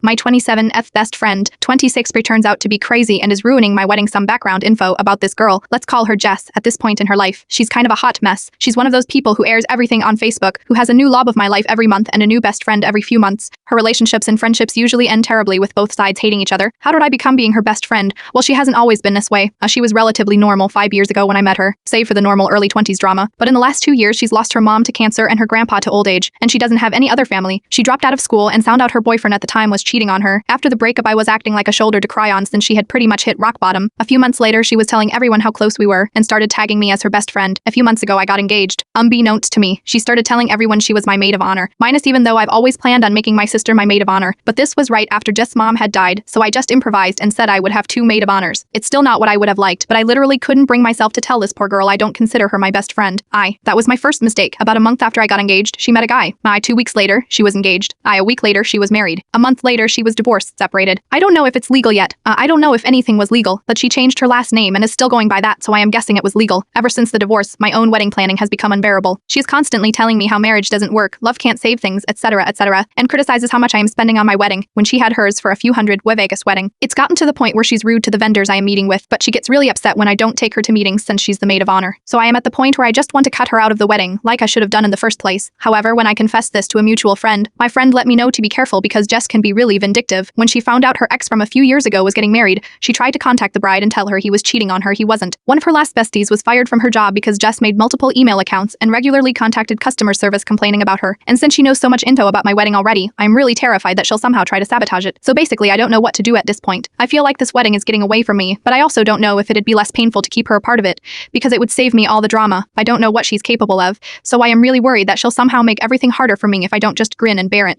My 27th best friend, 26, turns out to be crazy and is ruining my wedding. Some background info about this girl. Let's call her Jess. At this point in her life, she's kind of a hot mess. She's one of those people who airs everything on Facebook, who has a new love of my life every month and a new best friend every few months. Her relationships and friendships usually end terribly with both sides hating each other. How did I become being her best friend? Well, she hasn't always been this way. She was relatively normal 5 years ago when I met her, save for the normal early 20s drama. But in the last 2 years, she's lost her mom to cancer and her grandpa to old age, and she doesn't have any other family. She dropped out of school and found out her boyfriend at the time was cheating on her. After the breakup, I was acting like a shoulder to cry on since she had pretty much hit rock bottom. A few months later, she was telling everyone how close we were and started tagging me as her best friend. A few months ago, I got engaged. Unbeknownst to me, she started telling everyone she was my maid of honor. Minus, even though I've always planned on making my sister my maid of honor. But this was right after Jess' mom had died, so I just improvised and said I would have 2 maid of honors. It's still not what I would have liked, but I literally couldn't bring myself to tell this poor girl I don't consider her my best friend. That was my first mistake. About a month after I got engaged, she met a guy. 2 weeks later, she was engaged. A week later, she was married. A month later, she was divorced, separated. I don't know if it's legal yet. I don't know if anything was legal, but she changed her last name and is still going by that, so I am guessing it was legal. Ever since the divorce, my own wedding planning has become unbearable. She is constantly telling me how marriage doesn't work, love can't save things, etc., and criticizes how much I am spending on my wedding, when she had hers for a few hundred Vegas wedding. It's gotten to the point where she's rude to the vendors I am meeting with, but she gets really upset when I don't take her to meetings since she's the maid of honor. So I am at the point where I just want to cut her out of the wedding, like I should have done in the first place. However, when I confessed this to a mutual friend, my friend let me know to be careful because Jess can be really vindictive. When she found out her ex from a few years ago was getting married, she tried to contact the bride and tell her he was cheating on her. He wasn't. One of her last besties was fired from her job because Jess made multiple email accounts and regularly contacted customer service complaining about her. And since she knows so much info about my wedding already, I'm really terrified that she'll somehow try to sabotage it. So basically, I don't know what to do at this point. I feel like this wedding is getting away from me, but I also don't know if it'd be less painful to keep her a part of it, because it would save me all the drama. I don't know what she's capable of, so I am really worried that she'll somehow make everything harder for me if I don't just grin and bear it.